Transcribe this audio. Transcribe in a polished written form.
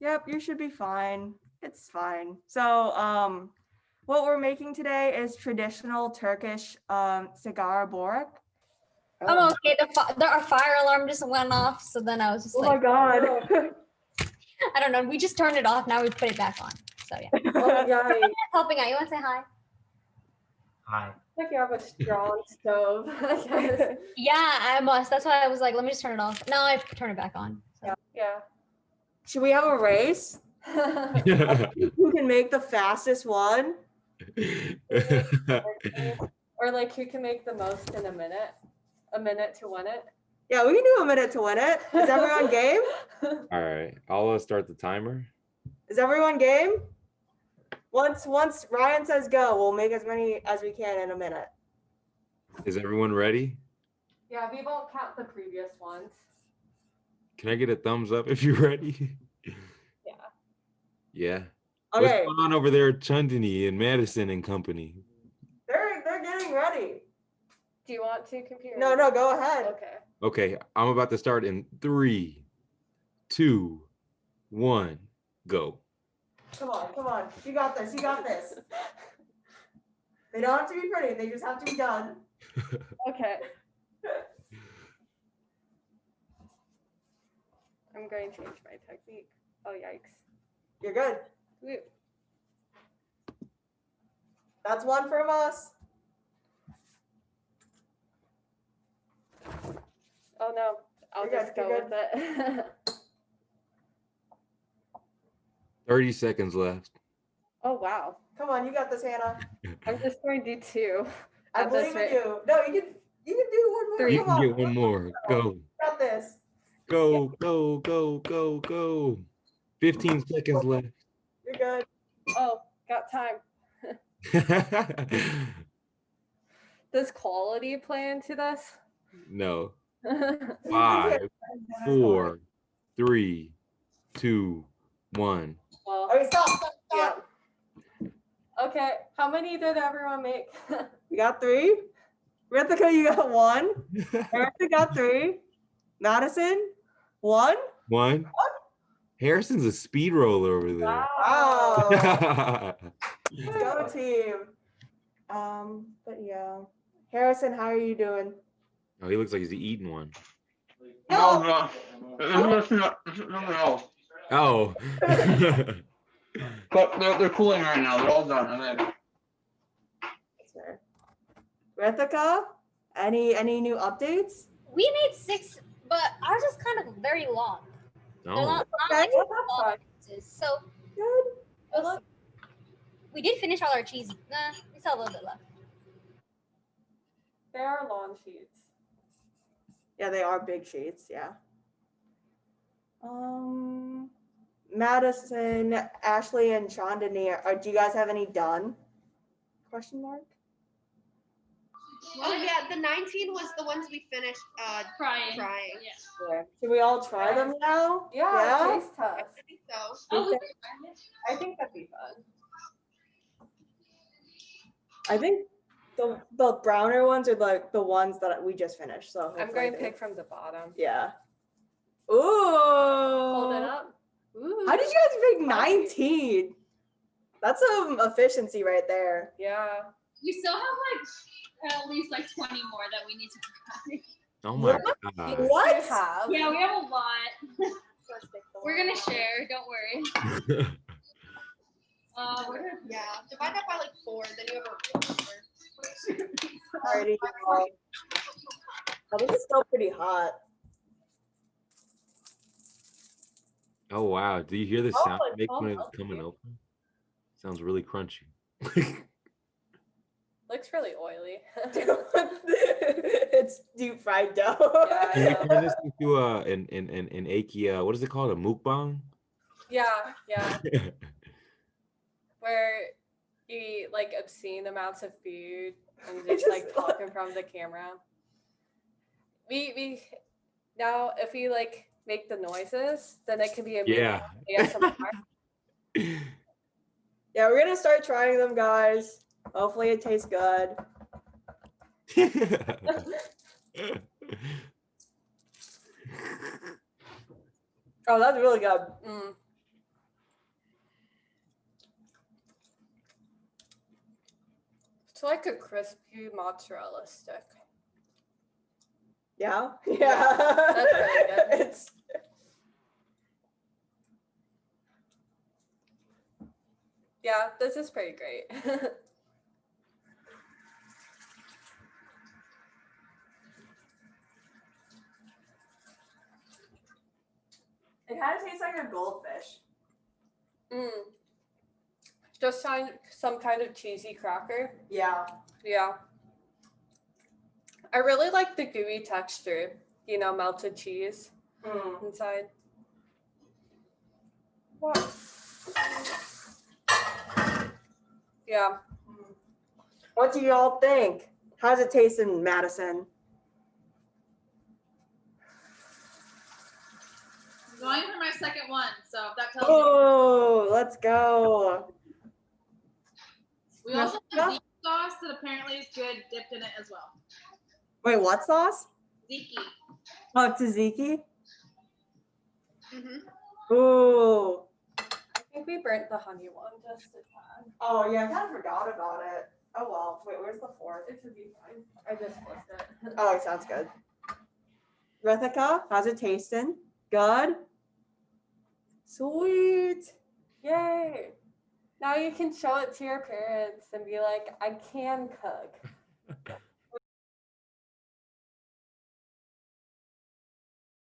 Yep, you should be fine. It's fine. So, what we're making today is traditional Turkish sigara borak. I'm okay. Our fire alarm just went off, so then I was just Oh like, my god. I don't know. We just turned it off. Now we put it back on. So yeah. Oh yeah, Helping out. You want to say hi? Hi. like you have a strong stove. I guess. Yeah, I must. That's why I was like, let me just turn it off. Now I turn it back on. So. Yeah. Should we have a race? Who can make the fastest one? Or like who can make the most in a minute to win it. Yeah, we can do a minute to win it. Is everyone game? All right, I'll start the timer. Is everyone game? Once Ryan says go, we'll make as many as we can in a minute. Is everyone ready? Yeah, we won't count the previous ones. Can I get a thumbs up if you're ready? Yeah. Yeah. Okay, What's going on over there at Chundini and Madison and company? they're getting ready. Do you want to computer? No, go ahead. Okay. Okay, I'm about to start in 3, 2, 1, go. Come on. You got this. They don't have to be pretty. They just have to be done. Okay. I'm going to change my technique. Oh yikes. You're good. Woo. That's one from us. Oh no. I'll You're just good, go you're with it. 30 seconds left. Oh wow. Come on, you got this, Hannah. I'm just going to do 2. I at this believe in rate. you. No, you can do one more. 3. You Come can on. get one more. Go. You got this. Go, go, go, go, go. 15 seconds left. You're good. Oh, got time. Does quality play into this? No. 5, 4, 3, 2, 1. Well, Okay, stop. yeah. Okay, how many did everyone make? You got 3. Rithika, you got 1. Erica got 3. Madison, 1. 1. Harrison's a speed roller over there. Wow. Let's go team. But yeah. Harrison, how are you doing? Oh, he looks like he's eating one. No. It's something else. Oh. But they're cooling right now. They're all done. And then Rithika, any new updates? We made 6, but ours is kind of very long. They're Oh. not Okay. like super long pieces. So Good. we did finish all our cheese. Nah, we still have a little bit left. They are long sheets. Yeah, they are big sheets, yeah. Madison, Ashley, and Chandani, do you guys have any done? Question mark? Oh yeah, the 19 was the ones we finished Crying. Yeah. Yeah. Should we all try them now? Yeah, taste test. I think so. Oh, I think that'd be fun. I think the browner ones are like the ones that we just finished. So I'm hopefully going to they- pick from the bottom. Yeah. Ooh. Hold it up. Ooh. How did you guys pick 19? That's some efficiency right there. Yeah. we still have like at least like 20 more that we need to try. Oh my What? God. What? You have? Yeah, we have a lot. We're gonna share. Don't worry. We're gonna Yeah. Divide that by like 4, then you have a real number. Alrighty. Oh, this is still pretty hot. Oh wow. Do you hear the Oh, sound it it's makes when it's almost coming here. open? Sounds really crunchy. Looks really oily. It's deep fried dough. Yeah, Can we I know. turn this into an Aiki, what is it called? A mukbang? Yeah. Where you eat like obscene amounts of food and just like talking from the camera. We now if we like make the noises, then it can be a Yeah. ASMR. Yeah, we're gonna start trying them, guys. Hopefully it tastes good. Oh, that's really good. Mm. It's like a crispy mozzarella stick. Yeah. Yeah. That's really good. It's Yeah, this is pretty great. it kind of tastes like a goldfish. Mm. Just some kind of cheesy cracker. Yeah. Yeah. I really like the gooey texture, you know, melted cheese Mm. inside. What? Yeah. What do y'all think? How's it taste in Madison? I'm going for my second one, so if that tells you. Oh, let's go. We also have ziti sauce that apparently is good dipped in it as well. Wait, what sauce? Ziti. Oh, tzatziki? Mm-hmm. Ooh. I think we burnt the honey one just a tad. Oh, yeah, I kind of forgot about it. Oh, well. Wait, where's the fork? It should be fine. I just flipped it. Oh, sounds good. Rithika, how's it tasting? Good? Sweet. Yay. Now you can show it to your parents and be like, I can cook.